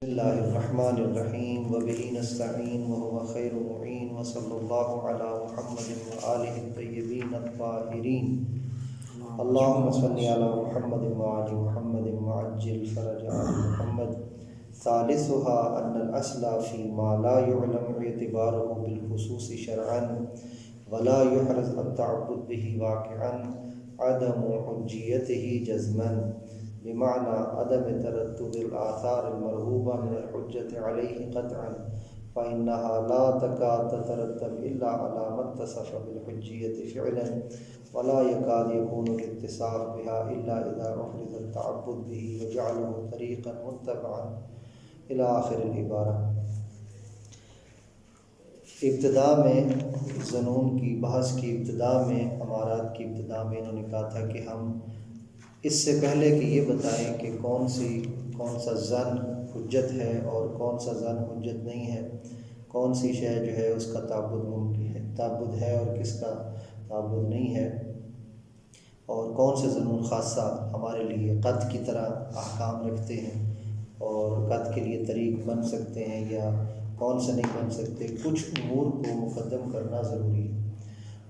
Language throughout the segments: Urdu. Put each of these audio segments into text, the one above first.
بسم اللہ الرحمن الرحیم وبہ نستعین وهو خیر معین وصلی اللہ علی محمد وآلہ الطیبین الطاہرین اللہم صلی علی محمد وآل محمد وعجل فرج آل محمد ثالثها ان الاصل فی ما لا يعلم اعتباره بالخصوص شرعا ولا يحرز التعبد به واقعا عدم حجیته جزما بمعنى عدم ترتب الآثار المرغوبة من الحجة عليه قطعا فإنها لا تكاد تترتب إلا على ما اتصف بالحجية فعلا ولا يكاد يكون الاتصاف بها إلا إذا أحرز التعبد به وجعله طريقا متبعا إلى آخر العبارة۔ ابتدا میں ظنون کی بحث کی ابتدا میں امارات کی ابتدا میں انہوں نے کہا تھا کہ ہم اس سے پہلے کہ یہ بتائیں کہ کون سا ظن حجت ہے اور کون سا ظن حجت نہیں ہے، کون سی شے جو ہے اس کا تعبد ممکن ہے، تعبد ہے اور کس کا تعبد نہیں ہے، اور کون سے ظنون خاصہ ہمارے لیے قطع کی طرح احکام رکھتے ہیں اور قطع کے لیے طریق بن سکتے ہیں یا کون سے نہیں بن سکتے، کچھ امور کو مقدم کرنا ضروری ہے۔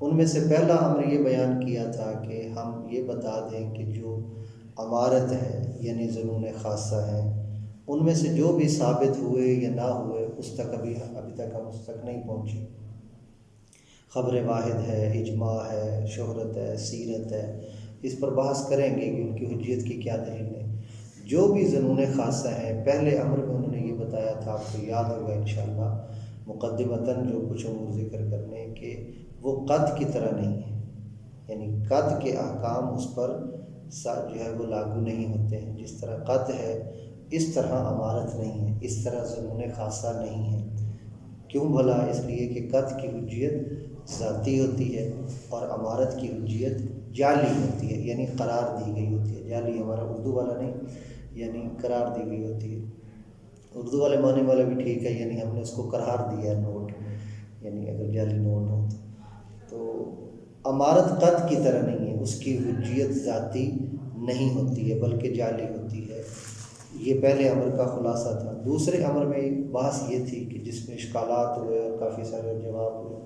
ان میں سے پہلا امر یہ بیان کیا تھا کہ ہم یہ بتا دیں کہ جو امارت ہے یعنی ظنون خاصہ ہیں ان میں سے جو بھی ثابت ہوئے یا نہ ہوئے اس تک ابھی تک ہم اس تک نہیں پہنچے۔ خبر واحد ہے، اجماع ہے، شہرت ہے، سیرت ہے، اس پر بحث کریں گے کہ ان کی حجیت کی کیا دلیل ہے۔ جو بھی ظنون خاصہ ہیں پہلے امر میں انہوں نے یہ بتایا تھا، آپ کو یاد ہوگا انشاءاللہ مقدمتاً جو کچھ امور ذکر کرنے کہ وہ قطع کی طرح نہیں ہے، یعنی قطع کے احکام اس پر جو ہے وہ لاگو نہیں ہوتے ہیں۔ جس طرح قطع ہے اس طرح امارت نہیں ہے، اس طرح ظنون خاصہ نہیں ہے۔ کیوں بھلا؟ اس لیے کہ قطع کی حجیت ذاتی ہوتی ہے اور امارت کی حجیت جعلی ہوتی ہے، یعنی قرار دی گئی ہوتی ہے۔ جعلی ہمارا اردو والا نہیں، یعنی قرار دی گئی ہوتی ہے۔ اردو والے معنی والا بھی ٹھیک ہے، یعنی ہم نے اس کو قرار دیا ہے نوٹ، یعنی اگر جعلی نوٹ ہو تو امارت قطع کی طرح نہیں ہے، اس کی حجیت ذاتی نہیں ہوتی ہے بلکہ جعلی ہوتی ہے۔ یہ پہلے امر کا خلاصہ تھا۔ دوسرے امر میں بحث یہ تھی کہ جس میں اشکالات ہوئے اور کافی سارے جواب ہوئے،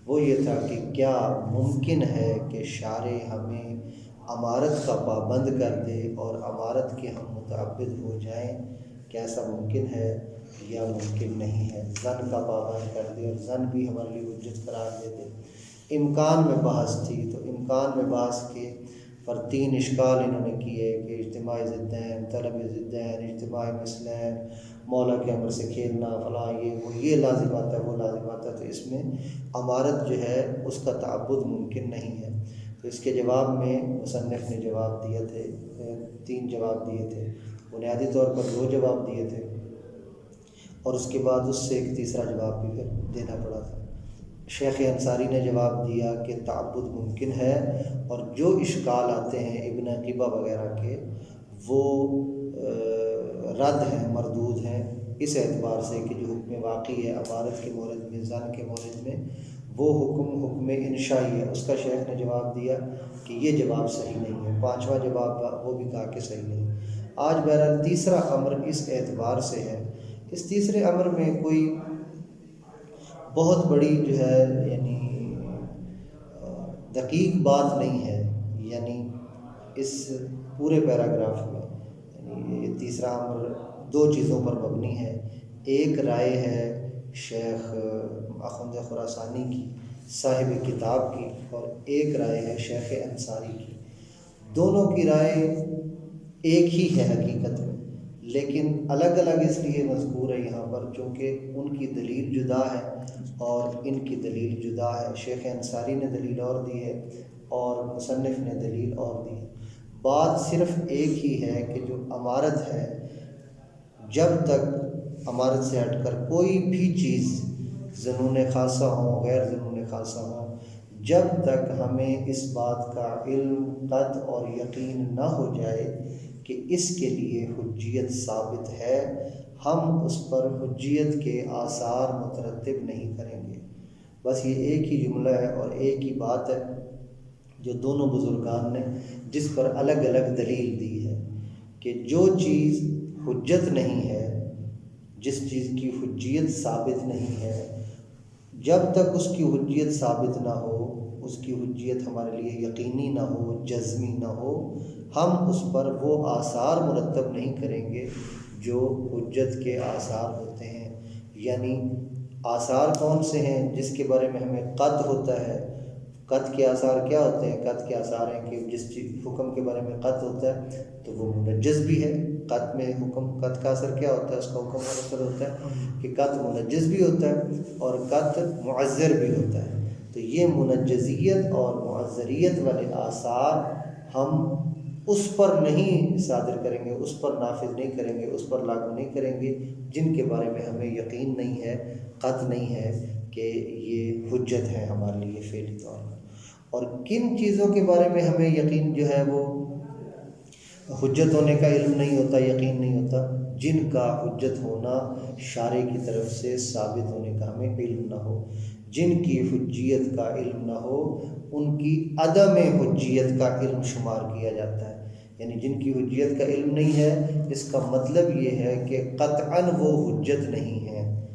وہ یہ تھا کہ کیا ممکن ہے کہ شارع ہمیں امارت کا پابند کر دے اور امارت کے ہم متعبد ہو جائیں؟ کیا ایسا ممکن ہے یا ممکن نہیں ہے؟ ظن کا پابند کر دے اور ظن بھی ہمارے لیے حجت قرار دے دے۔ امکان میں بحث تھی، تو امکان میں بحث کے پر تین اشکال انہوں نے کیے کہ اجتماع ضدین، طلب ضدین، اجتماع مثلین، مولا کے امر سے کھیلنا، فلاں یہ لازم آتا ہے، وہ لازم آتا ہے، تو اس میں امارت جو ہے اس کا تعبد ممکن نہیں ہے۔ تو اس کے جواب میں مصنف نے جواب دیے تھے، تین جواب دیے تھے۔ بنیادی طور پر دو جواب دیے تھے اور اس کے بعد اس سے ایک تیسرا جواب بھی پھر دینا پڑا تھا۔ شیخ انصاری نے جواب دیا کہ تعبد ممکن ہے اور جو اشکال آتے ہیں ابن عقیبہ وغیرہ کے وہ رد ہیں، مردود ہیں، اس اعتبار سے کہ جو حکم واقعی ہے امارت کے مورد میں، ظن کے مورد میں، وہ حکم انشائی ہے۔ اس کا شیخ نے جواب دیا کہ یہ جواب صحیح نہیں ہے۔ پانچواں جواب وہ بھی کہا کہ صحیح نہیں۔ آج بہرحال تیسرا امر اس اعتبار سے ہے، اس تیسرے امر میں کوئی بہت بڑی جو ہے یعنی دقیق بات نہیں ہے، یعنی اس پورے پیراگراف میں یعنی یہ تیسرا امر دو چیزوں پر مبنی ہے۔ ایک رائے ہے شیخ اخوند خراسانی کی، صاحب کتاب کی، اور ایک رائے ہے شیخ انصاری کی۔ دونوں کی رائے ایک ہی ہے حقیقت میں، لیکن الگ الگ اس لیے مذکور ہے یہاں پر چونکہ ان کی دلیل جدا ہے اور ان کی دلیل جدا ہے۔ شیخ انصاری نے دلیل اور دی ہے اور مصنف نے دلیل اور دی ہے۔ بات صرف ایک ہی ہے کہ جو امارت ہے، جب تک امارت سے ہٹ کر کوئی بھی چیز ظنون خاصہ ہوں، غیر ظنون خاصہ ہوں، جب تک ہمیں اس بات کا علم، قطع اور یقین نہ ہو جائے کہ اس کے لیے حجیت ثابت ہے، ہم اس پر حجیت کے آثار مترتب نہیں کریں گے۔ بس یہ ایک ہی جملہ ہے اور ایک ہی بات ہے جو دونوں بزرگان نے جس پر الگ الگ دلیل دی ہے کہ جو چیز حجت نہیں ہے جس چیز کی حجیت ثابت نہیں ہے، جب تک اس کی حجیت ثابت نہ ہو، اس کی حجیت ہمارے لیے یقینی نہ ہو، جزمی نہ ہو، ہم اس پر وہ آثار مرتب نہیں کریں گے جو حجت کے آثار ہوتے ہیں۔ یعنی آثار کون سے ہیں؟ جس کے بارے میں ہمیں قطع ہوتا ہے۔ قطع کے آثار کیا ہوتے ہیں؟ قطع کے آثار ہیں کہ جس حکم کے بارے میں قطع ہوتا ہے تو وہ منجز بھی ہے۔ قطع میں حکم، قطع کا اثر کیا ہوتا ہے؟ اس کا حکم کا اثر ہوتا ہے کہ قطع منجز بھی ہوتا ہے اور قطع معذر بھی ہوتا ہے۔ تو یہ منجزیت اور معذریت والے آثار ہم اس پر نہیں صادر کریں گے، اس پر نافذ نہیں کریں گے، اس پر لاگو نہیں کریں گے جن کے بارے میں ہمیں یقین نہیں ہے، قطع نہیں ہے کہ یہ حجت ہے ہمارے لیے فعلی طور پر۔ اور کن چیزوں کے بارے میں ہمیں یقین جو ہے وہ حجت ہونے کا علم نہیں ہوتا، یقین نہیں ہوتا؟ جن کا حجت ہونا شارع کی طرف سے ثابت ہونے کا ہمیں علم نہ ہو، جن کی حجیت کا علم نہ ہو، ان کی عدم حجیت کا علم شمار کیا جاتا ہے۔ یعنی جن کی حجیت کا علم نہیں ہے، اس کا مطلب یہ ہے کہ قطعاً وہ حجت نہیں ہے۔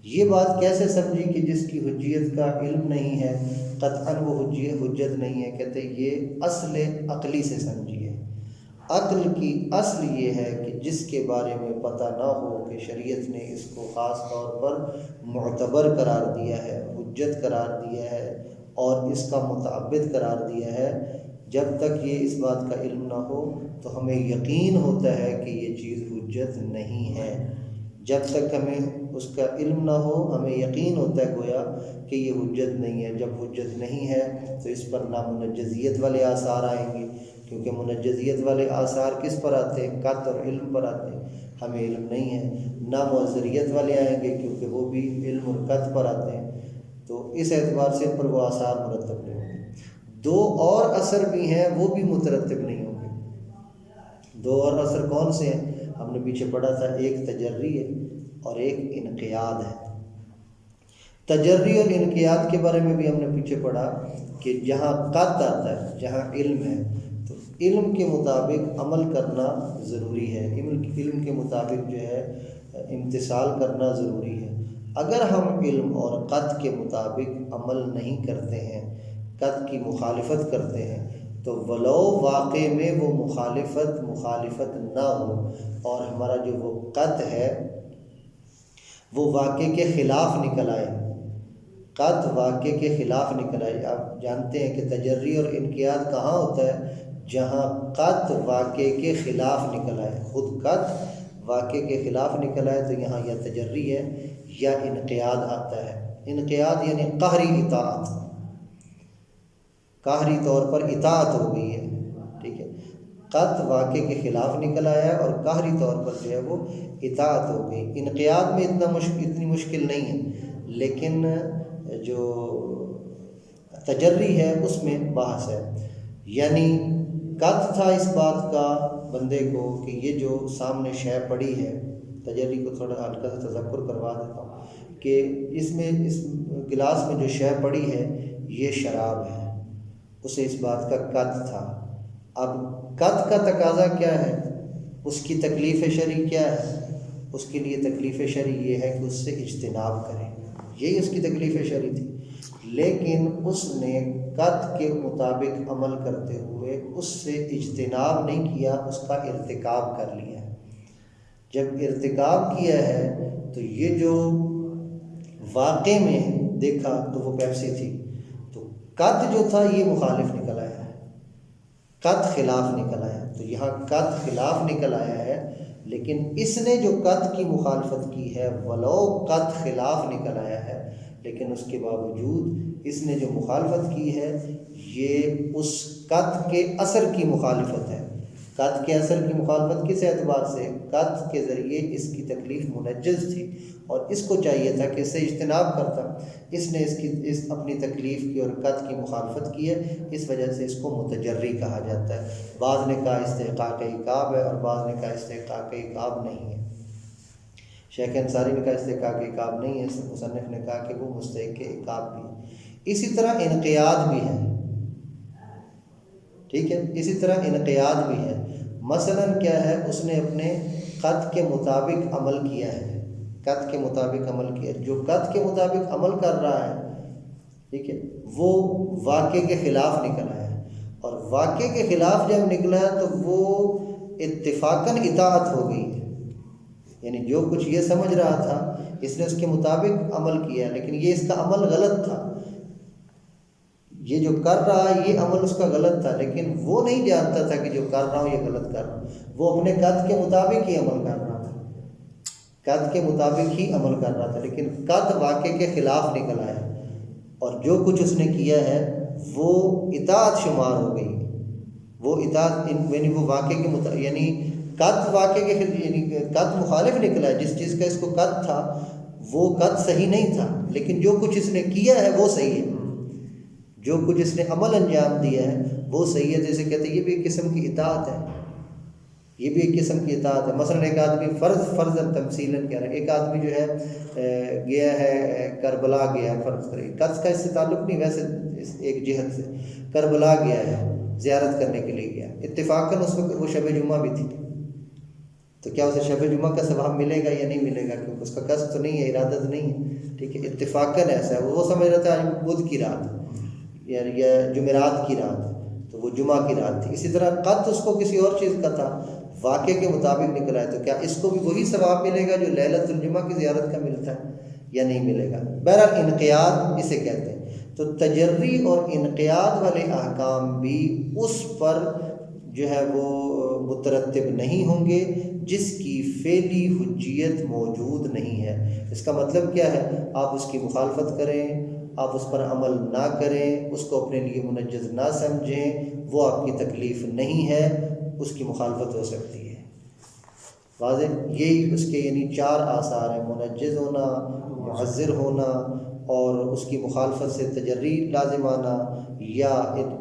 یہ بات کیسے سمجھی کہ جس کی حجیت کا علم نہیں ہے قطعاً وہ حجت نہیں ہے؟ کہتے ہیں یہ اصل عقلی سے سمجھیے۔ عقل کی اصل یہ ہے کہ جس کے بارے میں پتہ نہ ہو کہ شریعت نے اس کو خاص طور پر معتبر قرار دیا ہے، حجت قرار دیا ہے اور اس کا متعبد قرار دیا ہے، جب تک یہ اس بات کا علم نہ ہو تو ہمیں یقین ہوتا ہے کہ یہ چیز حجت نہیں ہے۔ جب تک ہمیں اس کا علم نہ ہو ہمیں یقین ہوتا ہے گویا کہ یہ حجت نہیں ہے۔ جب حجت نہیں ہے تو اس پر نہ منجزیت والے آثار آئیں گے، کیونکہ منجزیت والے آثار کس پر آتے ہیں؟ قطع اور علم پر آتے ہیں، ہمیں علم نہیں ہے۔ نہ معذریت والے آئیں گے کیونکہ وہ بھی علم اور قطع پر آتے ہیں، تو اس اعتبار سے ان پر وہ آثار مرتب نہیں ہوں گے۔ دو اور اثر بھی ہیں، وہ بھی مترتب نہیں ہوں گے۔ دو اور اثر کون سے ہیں؟ ہم نے پیچھے پڑھا تھا، ایک تجری ہے اور ایک انقیاد ہے۔ تجری اور انقیاد کے بارے میں بھی ہم نے پیچھے پڑھا کہ جہاں قطع آتا ہے، جہاں علم ہے، تو علم کے مطابق عمل کرنا ضروری ہے، علم کے مطابق جو ہے امتثال کرنا ضروری ہے۔ اگر ہم علم اور قطع کے مطابق عمل نہیں کرتے ہیں، قطع کی مخالفت کرتے ہیں، تو ولو واقع میں وہ مخالفت نہ ہو اور ہمارا جو وہ قطع ہے وہ واقع کے خلاف نکل آئے، قطع واقع کے خلاف نکل آئے۔ آپ جانتے ہیں کہ تجری اور انقیاد کہاں ہوتا ہے؟ جہاں قطع واقع کے خلاف نکل آئے، خود قطع واقع کے خلاف نکل آئے تو یہاں یا تجری ہے یا انقیاد آتا ہے۔ انقیاد یعنی قہری اطاعت، قہری طور پر اطاعت ہو گئی ہے، ٹھیک ہے۔ قطع واقع کے خلاف نکل آیا اور قہری طور پر جو ہے وہ اطاعت ہو گئی۔ انقیاد میں اتنی مشکل نہیں ہے، لیکن جو تجری ہے اس میں بحث ہے۔ یعنی قطع تھا اس بات کا بندے کو کہ یہ جو سامنے شے پڑی ہے، تجری کو تھوڑا ہلکا سا تذکر کروا دیتا ہوں کہ اس گلاس میں جو شے پڑی ہے یہ شراب ہے، اسے اس بات کا قطع تھا۔ اب قطع کا تقاضا کیا ہے؟ اس کی تکلیف شرعی کیا ہے؟ اس کے لیے تکلیف شرعی یہ ہے کہ اس سے اجتناب کریں، یہی اس کی تکلیف شرعی تھی۔ لیکن اس نے قطع کے مطابق عمل کرتے ہوئے اس سے اجتناب نہیں کیا، اس کا ارتکاب کر لیا۔ جب ارتکاب کیا ہے تو یہ جو واقع میں دیکھا تو وہ پیپسی تھی، تو قطع جو تھا یہ مخالف نکل آیا ہے، قطع خلاف نکل آیا، تو یہاں قطع خلاف نکل آیا ہے، لیکن اس نے جو قطع کی مخالفت کی ہے ولو قطع خلاف نکل آیا ہے، لیکن اس کے باوجود اس نے جو مخالفت کی ہے یہ اس قطع کے اثر کی مخالفت ہے۔ قطع کے اثر کی مخالفت کس اعتبار سے؟ قطع کے ذریعے اس کی تکلیف منجز تھی اور اس کو چاہیے تھا کہ اس سے اجتناب کرتا، اس نے اس اپنی تکلیف کی اور قطع کی مخالفت کی ہے، اس وجہ سے اس کو متجری کہا جاتا ہے۔ بعض نے کہا استحقاق عقاب ہے اور بعض نے کہا استحقاق عقاب نہیں ہے۔ شیخ انصاری نے کہا استحقاق عقاب نہیں ہے، مصنف نے کہا کہ وہ مستحق عقاب بھی ہے۔ اسی طرح انقیاد بھی ہے، ٹھیک ہے، اسی طرح انقیاد بھی ہے۔ مثلا کیا ہے؟ اس نے اپنے قطع کے مطابق عمل کیا ہے، قط کے مطابق عمل کیا. جو قط کے مطابق عمل کر رہا ہے ٹھیک ہے وہ واقع کے خلاف نکل آیا ہے، اور واقع کے خلاف جب نکلا تو وہ اتفاقاً اطاعت ہو گئی ہے. یعنی جو کچھ یہ سمجھ رہا تھا اس نے اس کے مطابق عمل کیا، لیکن یہ اس کا عمل غلط تھا. یہ جو کر رہا ہے یہ عمل اس کا غلط تھا، لیکن وہ نہیں جانتا تھا کہ جو کر رہا ہوں یہ غلط کر رہا ہوں. وہ اپنے قط کے مطابق ہی عمل کر رہا تھا، قط کے مطابق ہی عمل کر رہا تھا، لیکن قط واقع کے خلاف نکل آیا، اور جو کچھ اس نے کیا ہے وہ اطاعت شمار ہو گئی. وہ اطاعت یعنی وہ واقع کے یعنی قط واقع کے یعنی قط مخالف نکلا ہے. جس چیز کا اس کو قط تھا وہ قط صحیح نہیں تھا، لیکن جو کچھ اس نے کیا ہے وہ صحیح ہے. جو کچھ اس نے عمل انجام دیا ہے وہ صحیح ہے. جیسے کہتے ہیں یہ بھی ایک قسم کی اطاعت ہے، یہ بھی ایک قسم کی اطاعت ہے. مثلا ایک آدمی فرض تمثیلاً کہہ رہا ہے، ایک آدمی جو ہے گیا ہے کربلا گیا ہے، فرض کرے قصد کا اس سے تعلق نہیں، ویسے ایک جہت سے کربلا گیا ہے، زیارت کرنے کے لیے گیا. اتفاقاً اس وقت وہ شب جمعہ بھی تھی، تو کیا اسے شب جمعہ کا ثواب ملے گا یا نہیں ملے گا؟ کیونکہ اس کا قصد تو نہیں ہے، ارادت نہیں ہے ٹھیک ہے. اتفاقاً ایسا ہے، وہ سمجھ رہا تھا آج بدھ کی رات یا جمعرات کی رات، تو وہ جمعہ کی رات تھی. اسی طرح قط اس کو کسی اور چیز کا تھا، واقع کے مطابق نکلا ہے، تو کیا اس کو بھی وہی ثواب ملے گا جو لیلۃ الجمعہ کی زیارت کا ملتا ہے یا نہیں ملے گا؟ بہرحال انقیاد اسے کہتے ہیں. تو تجری اور انقیاد والے احکام بھی اس پر جو ہے وہ مترتب نہیں ہوں گے جس کی فعلی حجیت موجود نہیں ہے. اس کا مطلب کیا ہے؟ آپ اس کی مخالفت کریں، آپ اس پر عمل نہ کریں، اس کو اپنے لیے منجز نہ سمجھیں، وہ آپ کی تکلیف نہیں ہے، اس کی مخالفت ہو سکتی ہے. واضح؟ یہی اس کے یعنی 4 آثار ہیں: منجز ہونا، معذر ہونا، اور اس کی مخالفت سے تجری لازم آنا یا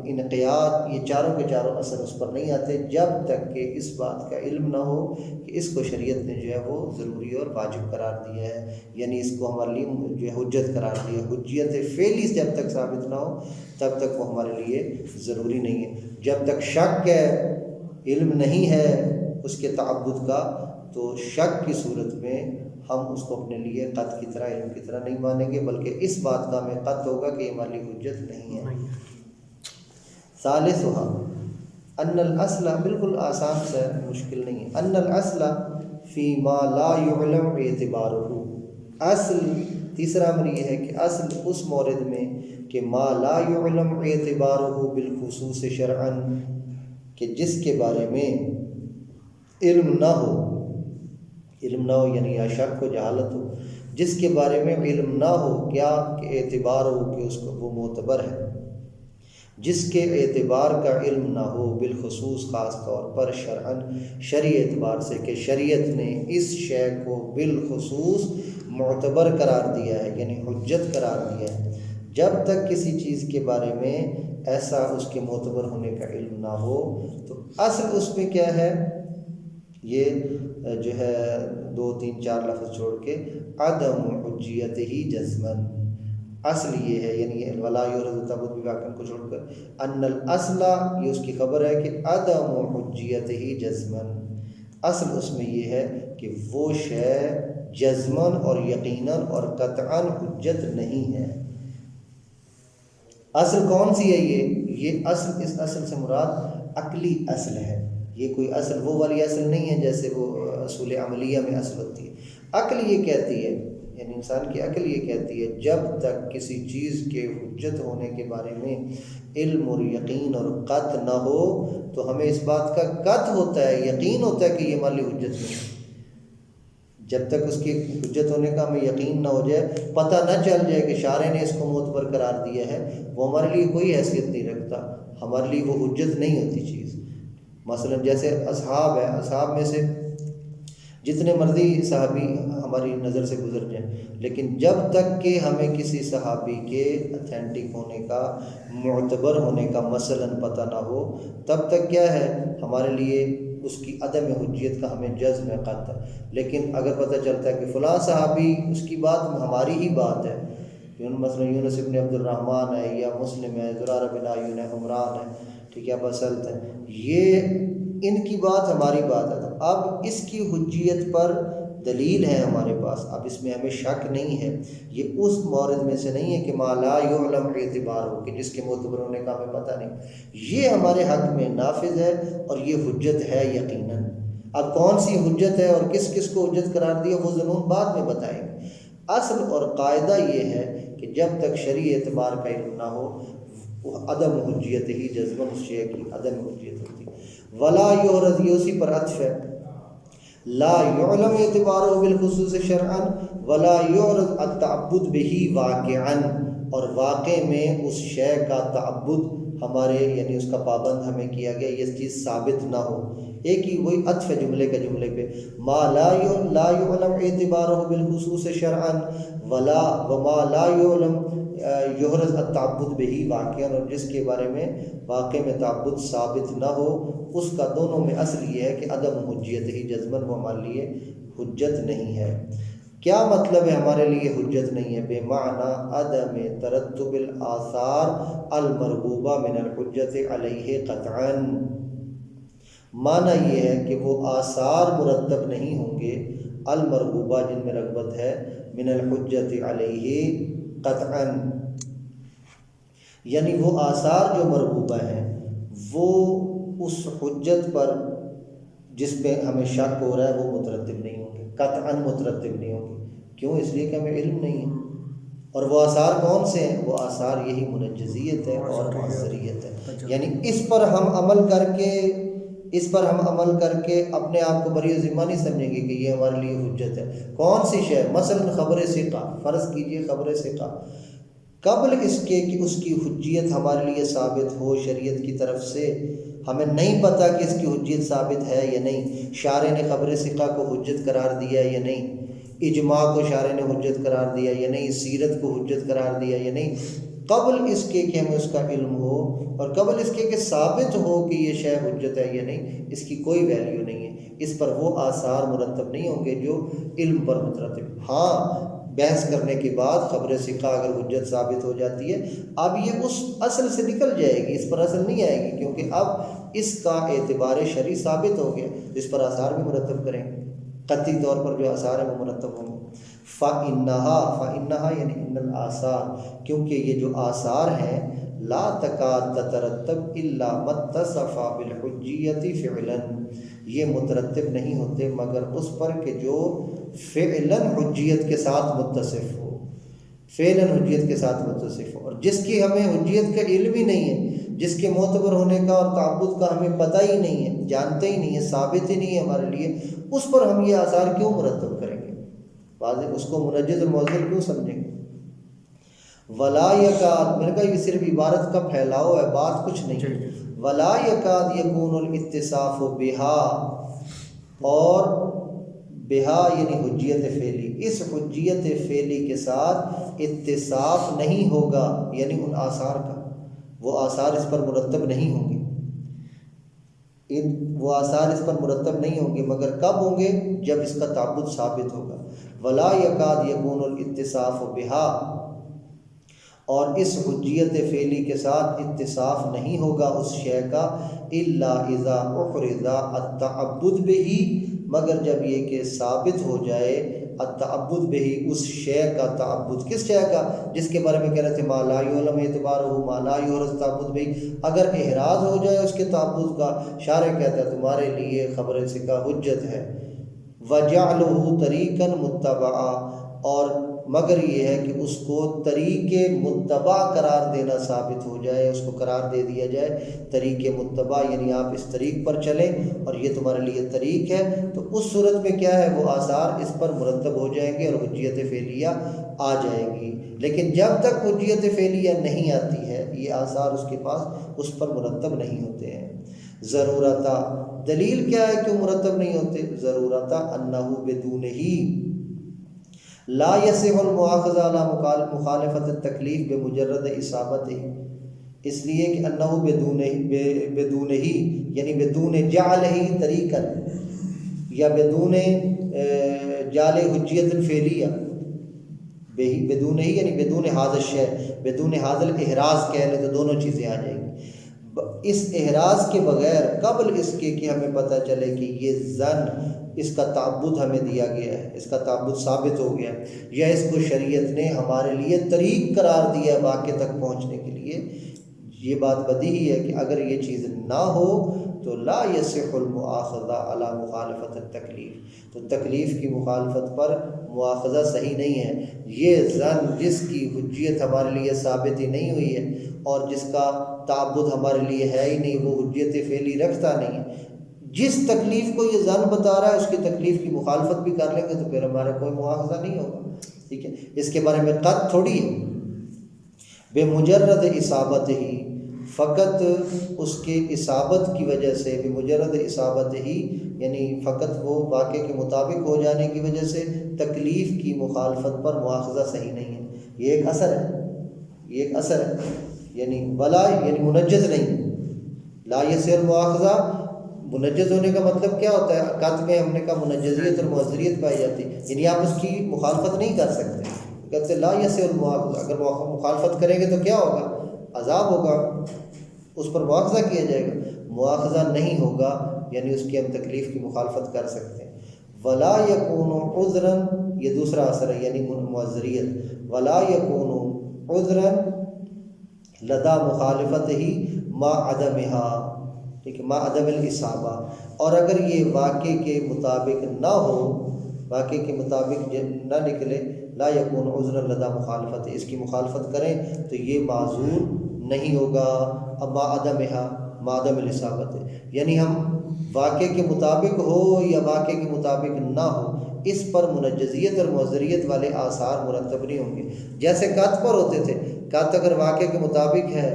انقیاد. یہ چاروں کے چاروں اثر اس پر نہیں آتے جب تک کہ اس بات کا علم نہ ہو کہ اس کو شریعت نے جو ہے وہ ضروری اور واجب قرار دیا ہے، یعنی اس کو ہمارے لیے جو ہے حجت قرار دیا ہے. حجیت فعلی جب تک ثابت نہ ہو تب تک وہ ہمارے لیے ضروری نہیں ہے. جب تک شک ہے، علم نہیں ہے اس کے تعبد کا، تو شک کی صورت میں ہم اس کو اپنے لیے قط کی طرح، علم کی طرح نہیں مانیں گے، بلکہ اس بات کا ہمیں قط ہوگا کہ یہ ہماری حجت نہیں ہے. ثالثھا ان الاصل، بالکل آسان سے مشکل نہیں ہے، ان الاصل فی ما لا يعلم اعتبارہ. اصل تیسرا امر یہ ہے کہ اصل اس مورد میں کہ ما لا يعلم اعتبارہ بالخصوص شرعا، کہ جس کے بارے میں علم نہ ہو یعنی یا شک ہو، جہالت ہو، جس کے بارے میں علم نہ ہو، کیا کہ اعتبار ہو کہ اس کو وہ معتبر ہے، جس کے اعتبار کا علم نہ ہو، بالخصوص خاص طور پر شرعاً شرعی اعتبار سے، کہ شریعت نے اس شے کو بالخصوص معتبر قرار دیا ہے، یعنی حجت قرار دیا ہے. جب تک کسی چیز کے بارے میں ایسا اس کے معتبر ہونے کا علم نہ ہو تو اصل اس میں کیا ہے، یہ جو ہے 2 3 4 لفظ چھوڑ کے عدم حجیت ہی جزمن. اصل یہ ہے، یعنی ولا یورد تبت بواقع کو چھوڑ کر ان الاصل، یہ اس کی خبر ہے کہ عدم حجیت ہی جزمن. اصل اس میں یہ ہے کہ وہ شے جزمن اور یقیناً اور قطعاً حجت نہیں ہے. اصل کون سی ہے؟ یہ اصل، اس اصل سے مراد عقلی اصل ہے. یہ کوئی اصل وہ والی اصل نہیں ہے جیسے وہ اصول عملیہ میں اصل ہوتی ہے. عقل یہ کہتی ہے، یعنی انسان کی عقل یہ کہتی ہے جب تک کسی چیز کے حجت ہونے کے بارے میں علم اور یقین اور قطع نہ ہو تو ہمیں اس بات کا قطع ہوتا ہے، یقین ہوتا ہے کہ یہ ہماری حجت نہیں ہے. جب تک اس کی حجت ہونے کا ہمیں یقین نہ ہو جائے، پتہ نہ چل جائے کہ شارع نے اس کو معتبر قرار دیا ہے، وہ ہمارے لیے کوئی حیثیت نہیں رکھتا، ہمارے لیے وہ حجت نہیں ہوتی چیز. مثلا جیسے اصحاب ہے، اصحاب میں سے جتنے مرضی صحابی ہماری نظر سے گزر جائیں، لیکن جب تک کہ ہمیں کسی صحابی کے اتھینٹک ہونے کا، معتبر ہونے کا مثلا پتہ نہ ہو، تب تک کیا ہے ہمارے لیے اس کی عدم حجیت کا ہمیں جزم قطع. لیکن اگر پتہ چلتا ہے کہ فلاں صحابی اس کی بات ہماری ہی بات ہے، مثلا یونس ابن عبد الرحمن ہے یا مسلم ہے، زرارہ بن عیون ہے، عمران ہے، ٹھیک ہے، بسلط ہے، یہ ان کی بات ہماری بات ہے، تو اب اس کی حجیت پر دلیل ہے ہمارے پاس، اب اس میں ہمیں شک نہیں ہے، یہ اس مورد میں سے نہیں ہے کہ ما لا یعلم اعتبار ہو، کہ جس کے معتبر ہونے کا ہمیں پتہ نہیں، یہ ہمارے حق میں نافذ ہے اور یہ حجت ہے یقیناً۔ اب کون سی حجت ہے اور کس کس کو حجت قرار دیا وہ ضرور بعد میں بتائیں گے۔ اصل اور قاعدہ یہ ہے کہ جب تک شرعی اعتبار کا علم نہ ہو عدم حجیت ہی جزماً اس شے کی عدم حجیت ہوتی۔ ولا یعرض، یہ اسی پر عطف ہے، لا یعلم اعتبارہ بالخصوص شرعا ولا یعرض التعبد بہ واقعا، اور واقع میں اس شے کا تعبد ہمارے یعنی اس کا پابند ہمیں کیا گیا، یہ چیز ثابت نہ ہو۔ ایک ہی وہی عطف ہے جملے کا جملے پہ، ما لا یعلم اعتبارہ بالخصوص شرعا ولا وما لا یعلم یحرز التعبد بہ واقعا، اور جس کے بارے میں واقع میں تعبد ثابت نہ ہو اس کا دونوں میں اصل یہ ہے کہ عدم حجیت ہی جزماً وہ ہمارے لیے حجت نہیں ہے۔ کیا مطلب ہے ہمارے لیے حجت نہیں ہے؟ بے معنی عدم ترتب الآثار المرغوبہ من الحجت علیہ قطعا، معنی یہ ہے کہ وہ آثار مرتب نہیں ہوں گے المرغوبہ جن میں رغبت ہے من الحجت علیہ قطعا، یعنی وہ آثار جو مرغوبہ ہیں وہ اس حجت پر جس پہ ہمیں شک ہو رہا ہے وہ مترتب نہیں ہوں گے، قطعاً مترتب نہیں ہوں گے۔ کیوں؟ اس لیے کہ ہمیں علم نہیں ہے۔ اور وہ آثار کون سے ہیں؟ وہ آثار یہی منجزیت ہے اور معذریت ہے، یعنی اس پر ہم عمل کر کے اپنے آپ کو بری ذمہ نہیں سمجھیں گے کہ یہ ہمارے لیے حجت ہے۔ کون سی شے؟ مثلا خبر ثقہ، فرض کیجئے خبر ثقہ، قبل اس کے کہ اس کی حجیت ہمارے لیے ثابت ہو شریعت کی طرف سے، ہمیں نہیں پتہ کہ اس کی حجیت ثابت ہے یا نہیں، شارع نے خبر ثقہ کو حجت قرار دیا یا نہیں، اجماع کو شارع نے حجت قرار دیا یا نہیں، سیرت کو حجت قرار دیا یا نہیں، قبل اس کے کہ ہمیں اس کا علم ہو اور قبل اس کے کہ ثابت ہو کہ یہ شے حجت ہے یا نہیں، اس کی کوئی ویلیو نہیں ہے۔ اس پر وہ آثار مرتب نہیں ہوں گے جو علم پر مترتب۔ ہاں، بحث کرنے کے بعد خبر ثقہ اگر حجت ثابت ہو جاتی ہے، اب یہ اس اصل سے نکل جائے گی، اس پر اصل نہیں آئے گی، کیونکہ اب اس کا اعتبار شرعی ثابت ہو گیا، اس پر آثار بھی مرتب کریں گے، قطعی طور پر جو آثار ہیں وہ مرتب ہوں گے۔ فَإِنَّهَا یعنی ان الآثار، کیونکہ یہ جو آثار ہیں لا تکاد تترتب الا متصف بالحجیت فعلا، یہ مترتب نہیں ہوتے مگر اس پر کہ جو فعلا حجیت کے ساتھ متصف ہو، فعلا حجیت کے ساتھ متصف ہو، اور جس کی ہمیں حجیت کا علم ہی نہیں ہے، جس کے معتبر ہونے کا اور تعبد کا ہمیں پتہ ہی نہیں ہے، جانتے ہی نہیں ہے، ثابت ہی نہیں ہے ہمارے لیے، اس پر ہم یہ آثار کیوں مرتب کریں گے؟ واضح، اس کو منجز اور معذر کیوں سمجھیں گے؟ ولا یکاد، میں نے کہا یہ صرف عبارت کا پھیلاؤ ہے، بات کچھ نہیں۔ ولا یکاد یکون الاتصاف بہا، اور بہا یعنی حجیت فعلی، اس حجیت فعلی کے ساتھ اتصاف نہیں ہوگا، یعنی ان آثار کا، وہ آثار اس پر مرتب نہیں ہوں گے، وہ آثار اس پر مرتب نہیں ہوں گے، مگر کب ہوں گے؟ جب اس کا تعبد ثابت ہوگا۔ ولا یکاد یکون الاتصاف بہا، اور اس حجیت فعلی کے ساتھ اتصاف نہیں ہوگا اس شے کا الا اذا احرز التعبد بہ، مگر جب یہ کہ ثابت ہو جائے التعبد بہ، اس شے کا تعبد، کس شے کا؟ جس کے بارے میں کہہ رہے تھے ما لا یعلم اعتبارہ ما لا یحرز تعبد بہ، اگر احراز ہو جائے اس کے تعبد کا، شارع کہتا ہے تمہارے لیے خبر ثقہ حجت ہے، وجعلہ طریقا متبعا، اور مگر یہ ہے کہ اس کو طریق متبع قرار دینا ثابت ہو جائے، اس کو قرار دے دیا جائے طریق متبع، یعنی آپ اس طریق پر چلیں اور یہ تمہارے لیے طریق ہے، تو اس صورت میں کیا ہے، وہ آثار اس پر مرتب ہو جائیں گے اور حجیت فعلیہ آ جائے گی۔ لیکن جب تک حجیت فعلیہ نہیں آتی ہے یہ آثار اس کے پاس اس پر مرتب نہیں ہوتے ہیں۔ ضرورتا، دلیل کیا ہے کیوں مرتب نہیں ہوتے؟ ضرورتا انہ بدون ہی لا یصح المؤاخذہ علی مخالفت التکلیف بمجرد اصابتہ، اس لیے کہ انہ بدون ہی یعنی بدون جعلہ طریقا، یا بدون جعل حجیت فعلیہ، بدون ہی یعنی بدون ھذا الشیء، بدون ھذا الاحراز کہہ لیں تو دونوں چیزیں آ جائیں گی۔ اس احراز کے بغیر قبل اس کے کہ ہمیں پتہ چلے کہ یہ ظن اس کا تعبد ہمیں دیا گیا ہے، اس کا تعبد ثابت ہو گیا ہے، یا اس کو شریعت نے ہمارے لیے طریق قرار دیا ہے واقع تک پہنچنے کے لیے، یہ بات بدیہی ہے کہ اگر یہ چیز نہ ہو تو لا یصح المؤاخذہ علی مخالفت التکلیف، تو تکلیف کی مخالفت پر مؤاخذہ صحیح نہیں ہے۔ یہ ظن جس کی حجیت ہمارے لیے ثابت ہی نہیں ہوئی ہے اور جس کا تعبد ہمارے لیے ہے ہی نہیں، وہ حجیت فعلی رکھتا نہیں ہے، جس تکلیف کو یہ ظن بتا رہا ہے اس کی تکلیف کی مخالفت بھی کر لیں گے تو پھر ہمارا کوئی مؤاخذہ نہیں ہوگا، ٹھیک ہے۔ اس کے بارے میں قط تھوڑی ہے، بے مجرد اصابت ہی، فقط اس کے اصابت کی وجہ سے، بے مجرد اصابت ہی یعنی فقط وہ واقع کے مطابق ہو جانے کی وجہ سے تکلیف کی مخالفت پر مؤاخذہ صحیح نہیں ہے۔ یہ ایک اثر ہے، یہ ایک اثر ہے، یعنی بلا یعنی منجز نہیں، لا یصح مؤاخذہ منجز ہونے کا مطلب کیا ہوتا ہے؟ قط میں ہم نے کہا منجزیت اور معذریت پائی جاتی ہے، یعنی آپ اس کی مخالفت نہیں کر سکتے، کہتے لا یصح المؤاخذہ، اگر مخالفت کریں گے تو کیا ہوگا؟ عذاب ہوگا، اس پر مؤاخذہ کیا جائے گا۔ مؤاخذہ نہیں ہوگا یعنی اس کی ہم تکلیف کی مخالفت کر سکتے ہیں۔ ولا یکون عذرا، یہ دوسرا اثر ہے یعنی معذریت، ولا یکون عذرا لدا مخالفت ہی ما عدمها، ٹھیک ہے، ما عدم الاصابہ، اور اگر یہ واقع کے مطابق نہ ہو، واقع کے مطابق نہ نکلے، لا یکون عذرا لدا مخالفت، اس کی مخالفت کریں تو یہ معذور نہیں ہوگا۔ اب ما عدمها، ما عدم الاصابت، یعنی ہم واقع کے مطابق ہو یا واقع کے مطابق نہ ہو، اس پر منجزیت اور معذریت والے آثار مرتب نہیں ہوں گے، جیسے قط پر ہوتے تھے۔ قط اگر واقع کے مطابق ہے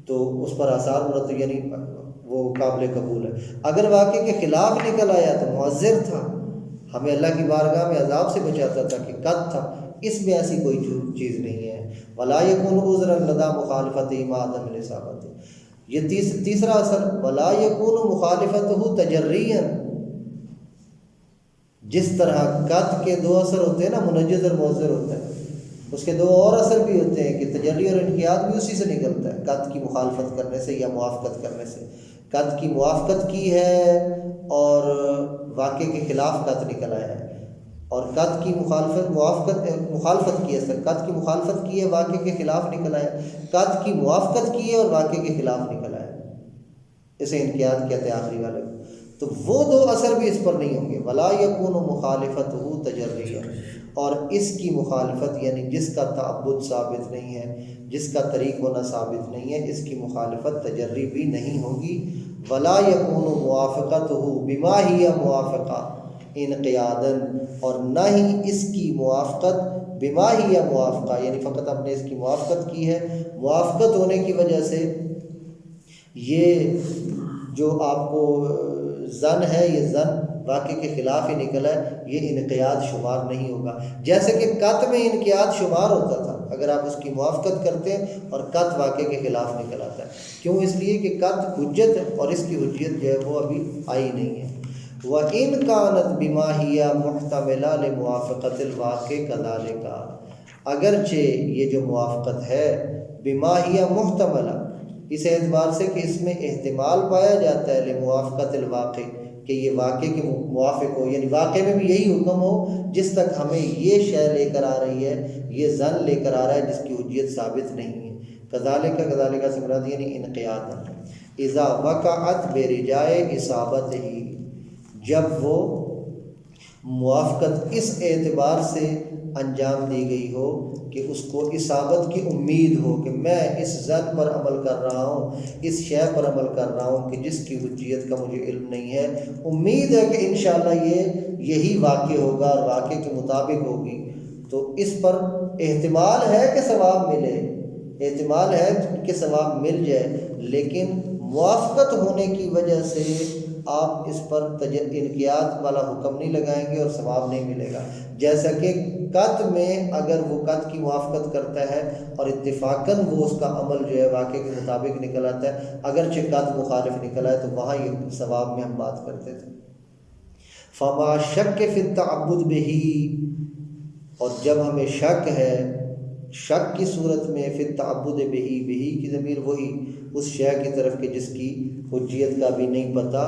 تو اس پر آثار مرتب یعنی وہ قابل قبول ہے، اگر واقع کے خلاف نکل آیا تو معذر تھا، ہمیں اللہ کی بارگاہ میں عذاب سے بچاتا تھا کہ قط تھا، اس میں ایسی کوئی چیز نہیں ہے۔ ولا یکون عذرا لدا مخالفت ما عدم الاصابت، یہ تیسرا اثر، ولا یکون مخالفتہ تجریا، جس طرح قط کے دو اثر ہوتے ہیں نا، منجز اور معذر ہوتا ہے، اس کے دو اور اثر بھی ہوتے ہیں کہ تجری اور انقیاد بھی اسی سے نکلتا ہے، قط کی مخالفت کرنے سے یا موافقت کرنے سے۔ قط کی موافقت کی ہے اور واقع کے خلاف قط نکل آیا ہے، اور قط کی مخالفت کی ہے، قط کی مخالفت کی ہے، واقع کے خلاف نکل آیا، قط کی موافقت کی ہے اور واقع کے خلاف نکل آیا، اسے انقیاد کہتے ہیں آخری والے کو، تو وہ دو اثر بھی اس پر نہیں ہوں گے۔ ولا یکون مخالفتہ تجریا، اور اس کی مخالفت یعنی جس کا تعبد ثابت نہیں ہے، جس کا طریق ہونا ثابت نہیں ہے، اس کی مخالفت تجری بھی نہیں ہوگی۔ ولا یکون موافقتہ بما ہی موافقہ انقیادا، اور نہ ہی اس کی موافقت بما ہی موافقہ یعنی فقط ہم نے اس کی موافقت کی ہے، موافقت ہونے کی وجہ سے یہ جو آپ کو ظن ہے، یہ ظن واقع کے خلاف ہی نکلا ہے، یہ انقیاد شمار نہیں ہوگا۔ جیسے کہ قط میں انقیاد شمار ہوتا تھا اگر آپ اس کی موافقت کرتے ہیں، اور قط واقع کے خلاف نکل آتا ہے، کیوں؟ اس لیے کہ قط حجت ہے اور اس کی حجیت جو ہے وہ ابھی آئی نہیں ہے۔ وَإِنْ كَانَتْ بِمَا هِيَ مُحْتَمِلَةٌ لِمُوَافَقَةِ الْوَاقِعِ كَذَلِكَ، اگرچہ یہ جو موافقت ہے بِمَا هِيَ مُحْتَمِلَةٌ، اس اعتبار سے کہ اس میں احتمال پایا جاتا ہے لموافقت الواقع، کہ یہ واقع کے موافق ہو، یعنی واقع میں بھی یہی حکم ہو جس تک ہمیں یہ شے لے کر آ رہی ہے، یہ ظن لے کر آ رہا ہے جس کی حجیت ثابت نہیں ہے۔ کذالک سے مراد یعنی انقیاد، اذا وقعت برجائے اصابت ہی، جب وہ موافقت اس اعتبار سے انجام دی گئی ہو کہ اس کو اصابت کی امید ہو کہ میں اس ظن پر عمل کر رہا ہوں، اس شے پر عمل کر رہا ہوں کہ جس کی حجیت کا مجھے علم نہیں ہے، امید ہے کہ انشاءاللہ یہی واقع ہوگا اور واقع کے مطابق ہوگی، تو اس پر احتمال ہے کہ ثواب ملے، احتمال ہے کہ ثواب مل جائے، لیکن موافقت ہونے کی وجہ سے آپ اس پر انقیاد والا حکم نہیں لگائیں گے اور ثواب نہیں ملے گا۔ جیسا کہ قط میں اگر وہ قط کی موافقت کرتا ہے اور اتفاقاً وہ اس کا عمل جو ہے واقع کے مطابق نکل آتا ہے، اگرچہ قط مخالف نکلا ہے، تو وہاں یہ ثواب میں ہم بات کرتے تھے۔ فما شک فی التعبد بہ، اور جب ہمیں شک ہے شک کی صورت میں فی التعبد بہی، بہی کی ضمیر وہی اس شے کی طرف کہ جس کی حجیت کا بھی نہیں پتہ،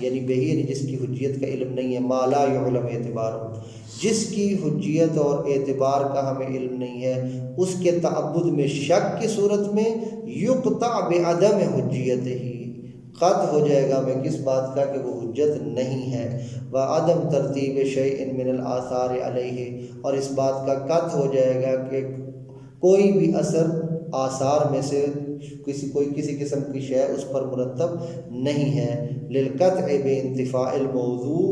یعنی بہی یعنی جس کی حجیت کا علم نہیں ہے، ما لا یعلم اعتبار، جس کی حجیت اور اعتبار کا ہمیں علم نہیں ہے، اس کے تعبد میں شک کی صورت میں یقطع بعدم حجیت ہی، قطع ہو جائے گا میں کس بات کا کہ وہ حجت نہیں ہے، وعدم ترتیب شیء من الآثار علیہ، اور اس بات کا قطع ہو جائے گا کہ کوئی بھی اثر آثار میں سے کسی قسم کی شے اس پر مرتب نہیں ہے، للقطع بانتفاء الموضوع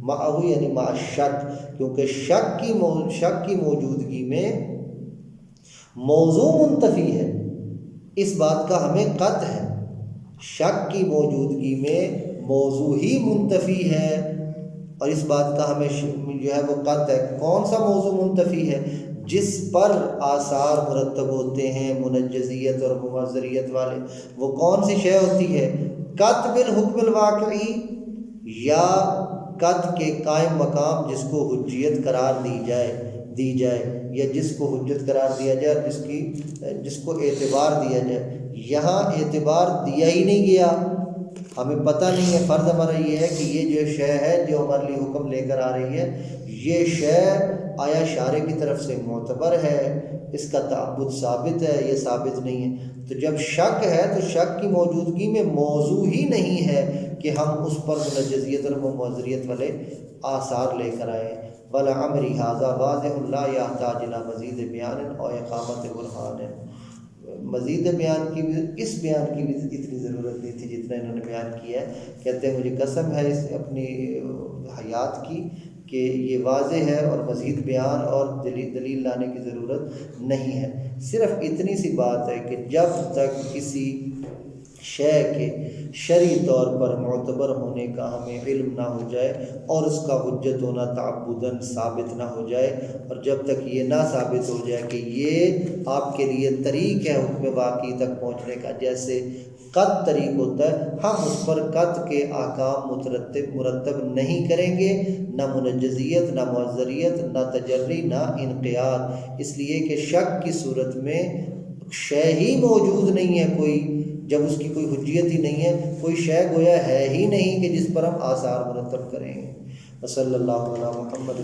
معہ یعنی مع الشک، کیونکہ شک کی موجودگی میں موضوع منتفی ہے، اس بات کا ہمیں قطع ہے، شک کی موجودگی میں موضوع ہی منتفی ہے، اور اس بات کا ہمیں جو ہے وہ قطع ہے۔ کون سا موضوع منتفی ہے؟ جس پر آثار مرتب ہوتے ہیں منجزیت اور مماثریت والے، وہ کون سی شے ہوتی ہے؟ قطع بالحکم الواقعی، یا قطع کے قائم مقام جس کو حجیت قرار دی جائے یا جس کو حجت قرار دیا جائے اور جس کو اعتبار دیا جائے۔ یہاں اعتبار دیا ہی نہیں گیا، ہمیں پتہ نہیں ہے، فرض ہمارا یہ ہے کہ یہ جو شے ہے جو ہمارے لیے حکم لے کر آ رہی ہے، یہ شے آیا شارع کی طرف سے معتبر ہے، اس کا تعبد ثابت ہے، یہ ثابت نہیں ہے۔ تو جب شک ہے تو شک کی موجودگی میں موضوع ہی نہیں ہے کہ ہم اس پر منجزیت اور مماثریت والے آثار لے کر آئیں۔ وَلَعَمْرِ هَذَا وَاضِحٌ لَا يَحْتَاجُ إِلَىٰ مَزِيدِ بَيَانٍ أَوْ إِقَامَةِ بُرْهَانٍ، مزید بیان کی بھی، اس بیان کی بھی اتنی ضرورت نہیں تھی جتنا انہوں نے بیان کیا ہے۔ کہتے ہیں مجھے قسم ہے اس اپنی حیات کی کہ یہ واضح ہے اور مزید بیان اور دلیل لانے کی ضرورت نہیں ہے، صرف اتنی سی بات ہے کہ جب تک کسی شے کے شرعی طور پر معتبر ہونے کا ہمیں علم نہ ہو جائے اور اس کا حجت ہونا تعبداً ثابت نہ ہو جائے، اور جب تک یہ نہ ثابت ہو جائے کہ یہ آپ کے لیے طریق ہے حکم واقعی تک پہنچنے کا، جیسے قطع طریق ہوتا ہے، ہم اس پر قطع کے احکام مرتب نہیں کریں گے، نہ منجزیت، نہ معذریت، نہ تجری، نہ انقیاد، اس لیے کہ شک کی صورت میں شے ہی موجود نہیں ہے کوئی، جب اس کی کوئی حجیت ہی نہیں ہے، کوئی شے گویا ہے ہی نہیں کہ جس پر ہم آثار مرتب کریں گے۔ صلی اللہ علیہ محمد